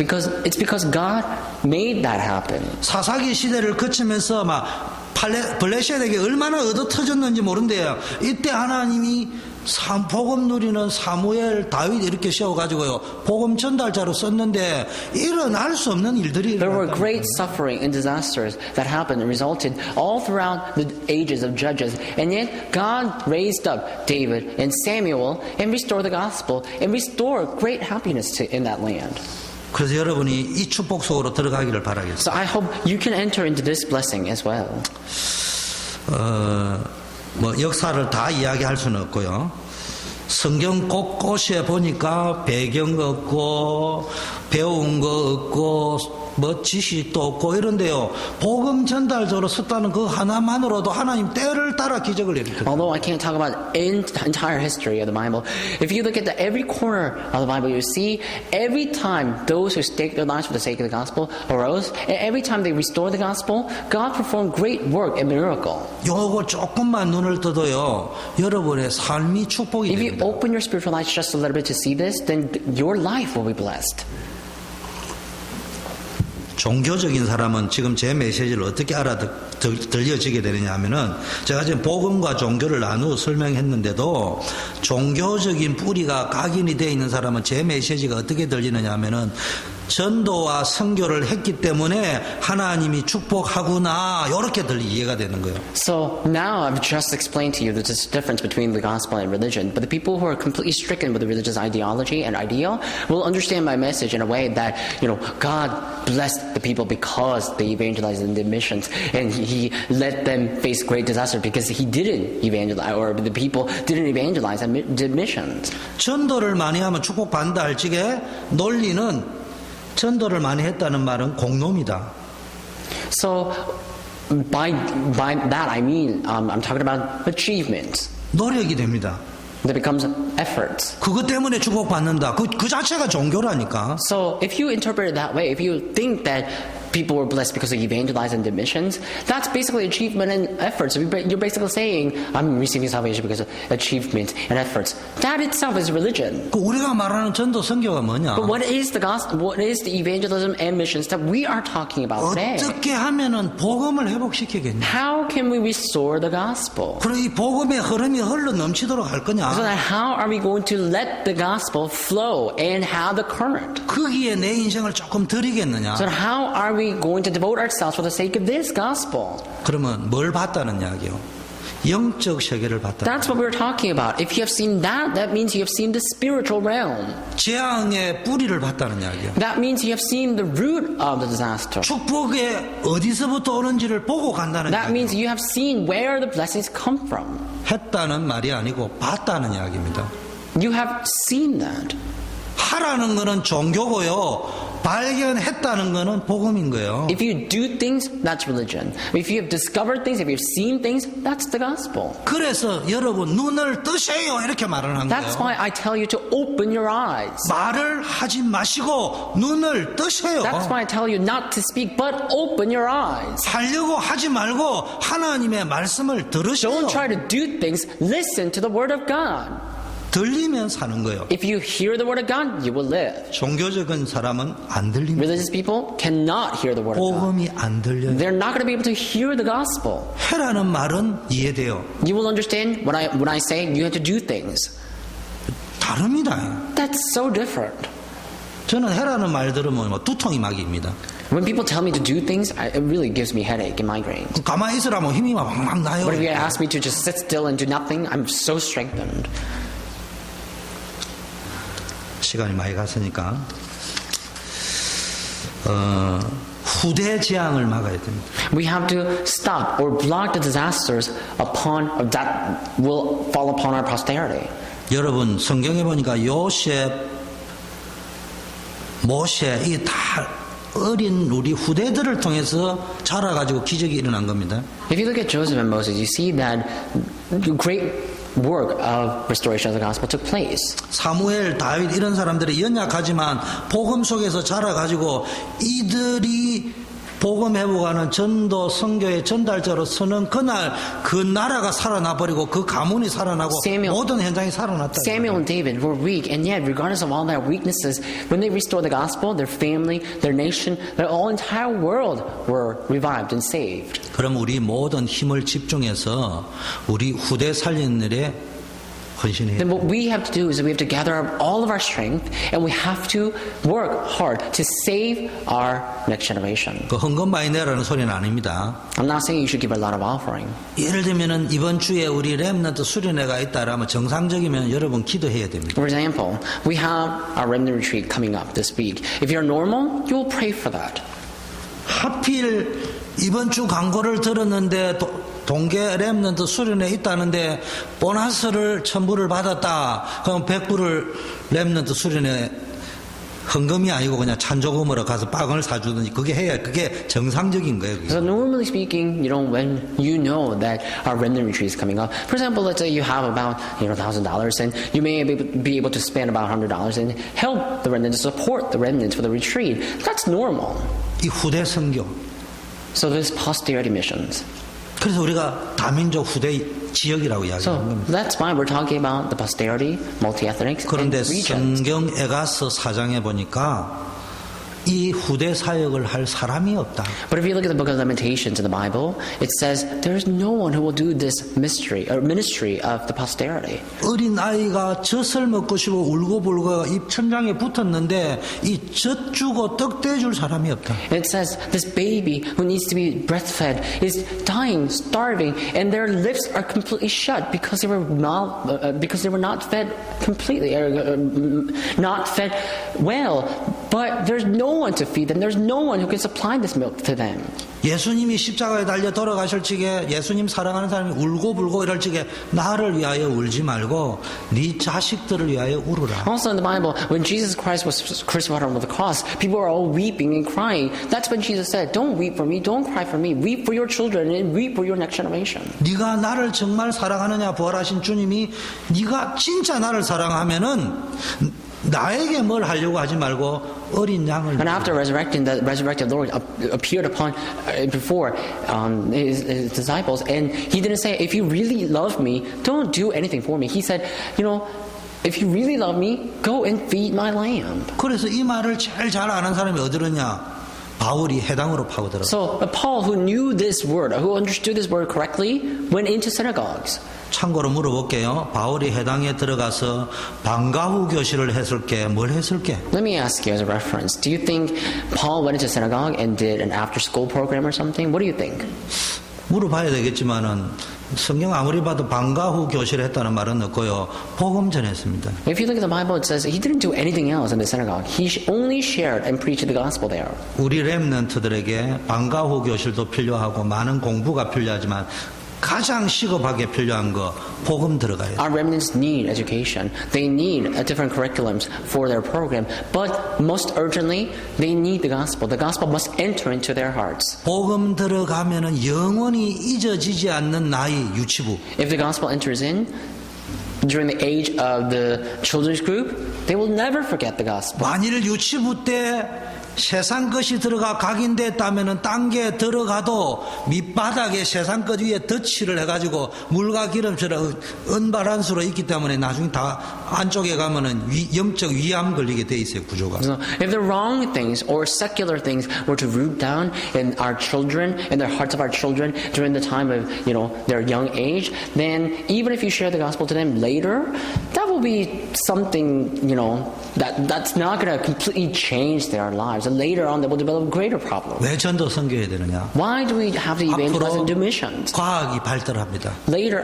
because God made that happen. 사사기 시대를 거치면서 막 블레셋에게 얼마나 얻어 터졌는지 모른대요. 이때 하나님이 복음 누리는 사무엘, 다윗 이렇게 세워가지고요, 복음 전달자로 썼는데 일어날 수 없는 일들이 There were 일어났다. great suffering and disasters that happened and resulted all throughout the ages of judges. And yet God raised up David and Samuel and restored the gospel and restored great happiness in that land. 그래서 여러분이 이 축복 속으로 들어가기를 바라겠습니다. So I hope you can enter into this blessing as well. 역사를 다 이야기할 수는 없고요. 성경 곳곳에 보니까 배경 없고 배운 거 없고 뭐 지식도 없고 이런데요. 복음 전달자로 썼다는 그 하나만으로도 하나님 때를 따라 기적을 일으켰어요. Although I can't talk about entire history of the Bible, if you look at every corner of the Bible, you see every time those who stake their lives for the sake of the gospel arose, and every time they restored the gospel, God performed great work and miracle. 요거 조금만 눈을 떠도요. 여러분의 삶이 축복이 If you 됩니다. open your spiritual eyes just a little bit to see this, then your life will be blessed. 종교적인 사람은 지금 제 메시지를 어떻게 들려지게 되느냐 하면은 제가 지금 복음과 종교를 나누어 설명했는데도 종교적인 뿌리가 각인이 되어 있는 사람은 제 메시지가 어떻게 들리느냐 하면은 전도와 선교를 했기 때문에 하나님이 축복하구나 이렇게 이해가 되는 거예요. So now I've just explained to you that there's a difference between the gospel and religion, but the people who are completely stricken with the religious ideology and ideal will understand my message in a way that, God blessed the people because they evangelized and did missions, and He let them face great disaster because He didn't evangelize, or the people didn't evangelize and did missions. 전도를 많이 하면 축복받는다 할 적에 논리는 전도를 많이 했다는 말은 공로입니다. So by that I mean I'm talking about achievements. 노력이 됩니다. That becomes efforts. 그것 때문에 축복받는다. 그 자체가 종교라니까. So if you interpret it that way, if you think that people were blessed because they evangelized and did missions, that's basically achievement and efforts. You're basically saying, I'm receiving salvation because of achievement and efforts. That itself is religion. 그 우리가 말하는 전도 선교가 뭐냐? But what is the gospel? What is the evangelism and missions that we are talking about today? 어떻게 하면은 복음을 회복시키겠냐? How can we restore the gospel? 그리고 이 복음의 흐름이 흘러 넘치도록 할 거냐? So that how are we going to let the gospel flow and have the current? 거기에 내 인생을 조금 드리겠느냐? So how are we going to devote ourselves for the sake of this gospel? 그러면 뭘 봤다는 이야기요? 영적 세계를 봤다. That's what we're talking about. If you have seen that, that means you have seen the spiritual realm. 재앙의 뿌리를 봤다는 이야기요. That means you have seen the root of the disaster. 축복에 어디서부터 오는지를 보고 간다는 That 이야기요. means you have seen where the blessings come from. 했다는 말이 아니고 봤다는 이야기입니다. You have seen that. 하라는 거는 종교고요. 발견했다는 거는 복음인 거예요. If you do things, that's religion. If you have discovered things, if you've seen things, that's the gospel. 그래서 여러분 눈을 뜨세요 이렇게 말을 한 That's 거예요. why I tell you to open your eyes. 말을 하지 마시고 눈을 뜨세요. That's why I tell you not to speak, but open your eyes. 하려고 하지 말고 하나님의 말씀을 들으세요. Don't try to do things. Listen to the word of God. 들리면 사는 거예요. If you hear the word of God, you will live. 종교적인 사람은 안 들립니다. Religious people cannot hear the word of God. 복음이 안 들려요. They're not going to be able to hear the gospel. 해라는 말은 이해돼요. You will understand when I say you have to do things. 다릅니다. That's so different. 저는 해라는 말 들으면 두통이 막입니다. When people tell me to do things, it really gives me headache and migraine. 가만히 있으라면 힘이 막 나요. But if you ask me to just sit still and do nothing, I'm so strengthened. 시간이 많이 갔으니까 후대 재앙을 막아야 됩니다. We have to stop or block the disasters that will fall upon our posterity. 여러분 성경에 보니까 요셉, 모세 이 다 어린 우리 후대들을 통해서 자라가지고 기적이 일어난 겁니다. If you look at Joseph and Moses, you see that great work of restoration of the gospel took place. 사무엘, 다윗 이런 사람들이 연약하지만 복음 속에서 자라가지고 이들이 복음 회복하는 전도 선교의 전달자로 서는 그날 그 나라가 살아나 버리고 그 가문이 살아나고 모든 현장이 살아났다. Samuel and David were weak, and yet regardless of all their weaknesses, when they restored the gospel, their family, their nation, their whole entire world were revived and saved. 그럼 우리 모든 힘을 집중해서 우리 후대 살리는 일에 헌신해야 Then 돼요. what we have to do is we have to gather up all of our strength, and we have to work hard to save our next generation. 그 헌금 많이 내라는 소리는 아닙니다. I'm not saying you should give a lot of offering. 예를 들면은 이번 주에 우리 렘넌트 수련회가 있다라면 정상적이면 여러분 기도해야 됩니다. For example, we have our remnant retreat coming up this week. If you're normal, you will pray for that. 하필 이번 주 광고를 들었는데 동계 렘넌트 수련회 있다는데 보너스를 1,000불을 받았다. 그럼 100불을 렘넌트 수련회 헌금이 아니고 그냥 찬조금으로 가서 빵을 사주든지 그게 해야 그게 정상적인 거예요. 그게. So normally speaking, when you know that our remnant retreat is coming up, for example, let's say you have about $1,000 and you may be able to spend about $100 and help the remnant to support the remnants for the retreat. That's normal. 이 후대 선교. So there's posterity missions. 그래서 우리가 다민족 후대 지역이라고 이야기하는 So 겁니다. that's why we're talking about the posterity, multi-ethnic, and 그런데 regions. 성경 에가서 4장에 보니까 이 후대 사역을 할 사람이 없다. But if you look at the book of Lamentations in the Bible, it says there's no one who will do this ministry of the posterity. 어린 아이가 젖을 먹고 싶어 울고불고 입 천장에 붙었는데 이 젖 주고 떡 떼줄 사람이 없다. And it says this baby who needs to be breastfed is dying, starving, and their lips are completely shut because they were not fed completely, not fed well. But there's no one to feed them. There's no one who can supply this milk to them. 예수님이 십자가에 달려 돌아가실 적에 예수님 사랑하는 사람이 울고불고 이럴 적에 나를 위하여 울지 말고 네 자식들을 위하여 울으라. Also in the Bible, when Jesus Christ was crucified on the cross, people were all weeping and crying. That's when Jesus said, "Don't weep for me, don't cry for me. Weep for your children and weep for your next generation." 네가 나를 정말 사랑하느냐 부활하신 주님이 네가 진짜 나를 사랑하면은 나에게 뭘 하려고 하지 말고 어린 양을. And after resurrecting, the resurrected Lord appeared before his disciples, and he didn't say, "If you really love me, don't do anything for me." He said, "If you really love me, go and feed my lamb." 그래서 이 말을 제일 잘 아는 사람이 어디로냐? 바울이 해당으로 파고들어. So Paul, who knew this word, who understood this word correctly, went into synagogues. 참고로 물어볼게요. 바울이 해당에 들어가서 방과 후 교실을 했을 게 뭘 했을 게? Let me ask you as a reference. Do you think Paul went into synagogue and did an after-school program or something? What do you think? 물어봐야 되겠지만은 성경 아무리 봐도 방과 후 교실을 했다는 말은 없고요. 복음 전했습니다. If you look at the Bible, it says he didn't do anything else in the synagogue. He only shared and preached the gospel there. 우리 렘넌트들에게 방과 후 교실도 필요하고 많은 공부가 필요하지만 가장 시급하게 필요한 거 복음 들어가야 돼. Our remnants need education. They need different curriculums for their program. But most urgently, they need the gospel. The gospel must enter into their hearts. 복음 들어가면은 영원히 잊어지지 않는 나이 유치부. If the gospel enters in during the age of the children's group, they will never forget the gospel. 만일 유치부 때 세상 것이 들어가 각인됐다면은 딴 게 들어가도 밑바닥에 세상 것 위에 덧칠을 해가지고 물과 기름처럼 은발한수로 있기 때문에 나중에 다 안쪽에 가면은 영적 위암 걸리게 돼 있어요 구조가. So if the wrong things or secular things were to root down in our children, in the hearts of our children during the time of their young age, then even if you share the gospel to them later, that will be something that's not going to completely change their lives. And later on, they will develop greater problems. 왜 전도 선교해야 되느냐? Why do we have to evangelize and do missions? 과학이 발달합니다. Later,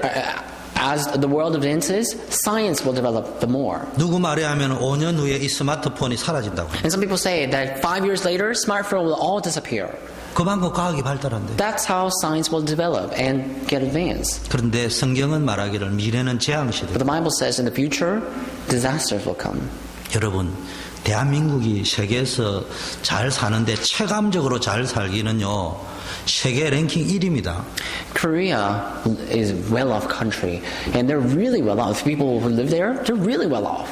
as the world advances, science will develop the more. 누구 말에 하면 5년 후에 이 스마트폰이 사라진다고. And some people say that 5 years later, smartphone will all disappear. 그만큼 과학이 발달한대. That's how science will develop and get advanced. 그런데 성경은 말하기를 미래는 재앙 시대. But the Bible says in the future, disasters will come. 여러분, 대한민국이 세계에서 잘 사는데 체감적으로 잘 살기는요, 세계 랭킹 1위입니다. Korea is well-off country, and they're really well-off. People who live there, they're really well-off.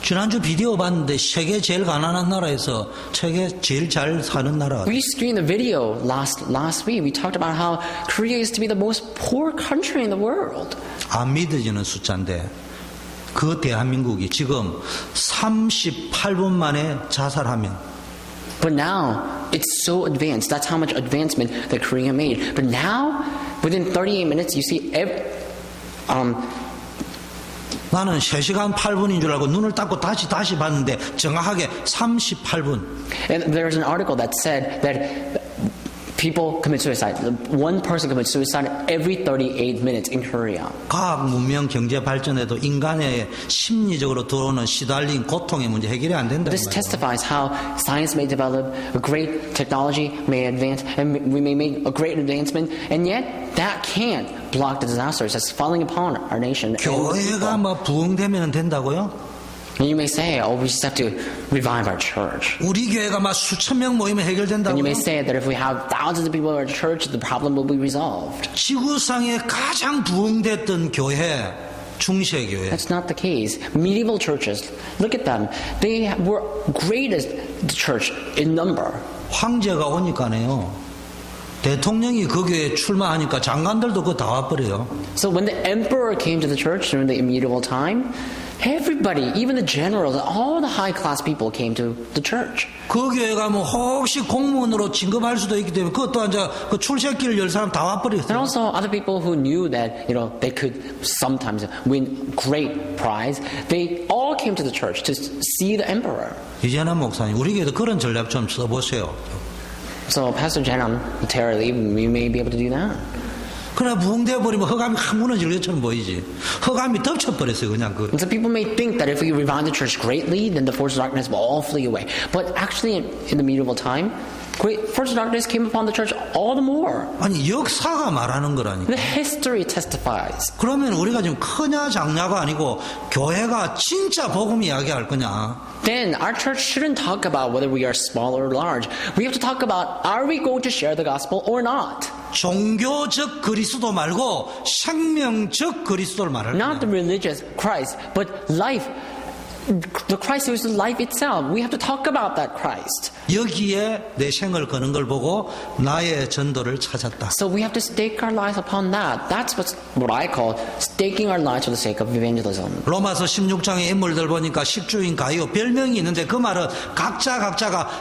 지난주 비디오 봤는데 세계 제일 가난한 나라에서 세계 제일 잘 사는 나라. We screened the video last week. We talked about how Korea is to be the most poor country in the world. 안 믿어지는 숫자인데 그 대한민국이 지금 38분 만에 자살하면 But now, it's so advanced. That's how much advancement that Korea made. But now, within 38 minutes, you see 나는 3시간 8분인 줄 알고 눈을 닫고 다시 봤는데 정확하게 38분. And there's an article that said that people commit suicide. One person commits suicide every 38 minutes in Korea. 과학, 문명, 경제 발전에도 인간의 심리적으로 들어오는 시달린 고통의 문제 해결이 안 된다. This testifies how science may develop, a great technology may advance, and we may make a great advancement, and yet that can't block the disasters that's falling upon our nation. 교회가 뭐 부흥되면 된다고요? And you may say, oh, we just have to revive our church. 우리 교회가 막 수천 명 모이면 And 해결된다고. you may say that if we have thousands of people in our church, the problem will be resolved. 지구상에 가장 부흥됐던 교회, 중세교회. That's not the case. Medieval churches, look at them. They were greatest church in number. 황제가 오니까네요. 대통령이 그 교회에 출마하니까 장관들도 그거 다 와버려요. So when the emperor came to the church during the medieval time, everybody, even the generals, all the high-class people came to the church. 그 교회가 뭐 혹시 공무원으로 진급할 수도 있기 때문에 그것도 이제 그 출세길을 열 사람 다 And 와버렸어요. also other people who knew that, they could sometimes win great prize, they all came to the church to see the emperor. 이재남 목사님, 우리 교회도 그런 전략 좀 써보세요. So Pastor Janam, Tara Lee, we may be able to do that. 그러나 부흥되어 버리면 흑암이 확 무너질 것처럼 보이지. 흑암이 덮쳐버렸어요, 그냥 그. And so people may think that if we revive the church greatly, then the forces of darkness will all flee away. But actually, in the medieval time, great forces of darkness came upon the church all the more. 아니 역사가 말하는 거라니까. The history testifies. 그러면 우리가 지금 크냐 작냐가 아니고 교회가 진짜 복음 이야기할 거냐. Then our church shouldn't talk about whether we are small or large. We have to talk about, are we going to share the gospel or not? 종교적 그리스도 말고 생명적 그리스도를 말할 Not 거야. the religious Christ, but life. The Christ who is the life itself. We have to talk about that Christ. 여기에 내 생을 거는 걸 보고 나의 전도를 찾았다. So we have to stake our lives upon that. That's what I call staking our lives for the sake of evangelism. 로마서 16장의 인물들 보니까 식주인 가이오 별명이 있는데 그 말은 각자가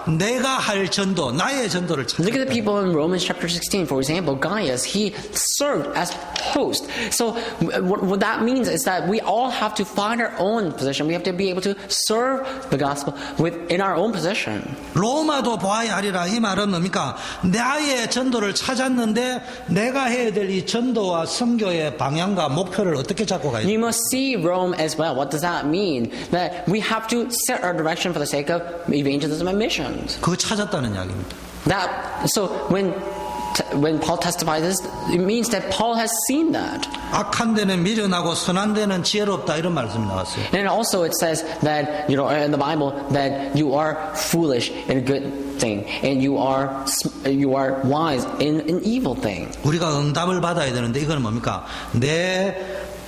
내가 할 전도, 나의 전도를 Look at the 찾았다. people in Romans chapter 16. For example, Gaius, he served as host. So what that means is that we all have to find our own position. We have to be able to serve the gospel in our own position. 로마도 보아야 하리라 이 말은 뭡니까? 나의 전도를 찾았는데 내가 해야 될 이 전도와 선교의 방향과 목표를 어떻게 잡고 가야 돼? You must see Rome as well. What does that mean? That we have to set our direction for the sake of evangelism and missions. 그거 찾았다는 이야기입니다. So when Paul testifies this, it means that Paul has seen that. 악한 데는 미련하고 선한 데는 지혜롭다 이런 말씀이 나왔어요. And also it says that, in the Bible, that you are foolish in a good thing, and you are wise in an evil thing. 우리가 응답을 받아야 되는데 이건 뭡니까? 내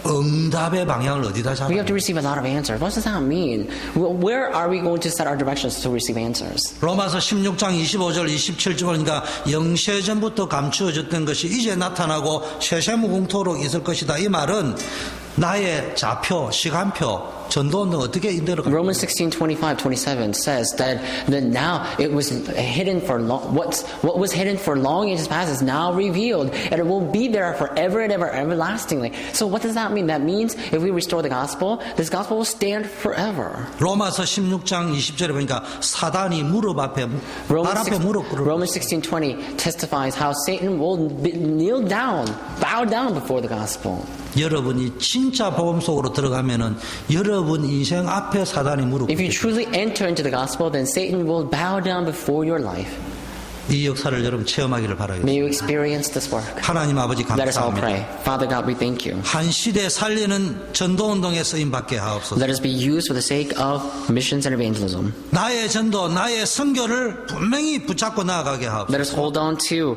응답의 방향을 어디다 We 잡아야 have to receive a lot of answers. What does that mean? Where are we going to set our directions to receive answers? 로마서 16장 25절 27절 보니까 영세전부터 감추어졌던 것이 이제 나타나고 세세무궁토록 있을 것이다. 이 말은 나의 좌표, 시간표, 전도운동 어떻게 인도를 가? Romans 16:25-27 says that now it was hidden for long. What was hidden for long ages past is now revealed, and it will be there forever and ever, everlastingly. So what does that mean? That means if we restore the gospel, this gospel will stand forever. 로마서 16장 20절에 보니까 사단이 무릎 앞에 발 앞에 무릎 꿇을 Romans 16:20 testifies how Satan will kneel down, bow down before the gospel. 여러분이 진짜 복음 속으로 들어가면은 여러분 인생 앞에 사단이 무릎 If you truly enter into the gospel, then Satan will bow down before your life. 이 역사를 여러분 체험하기를 May 바라겠습니다. you experience this work. 하나님 아버지 Let us all 감사합니다. pray. Father God, we thank you. 한 시대 살리는 전도운동에 쓰임받게 하옵소서. Let us be used for the sake of missions and evangelism. 나의 전도, 나의 선교를 분명히 붙잡고 나아가게 하옵소서. Let us hold on to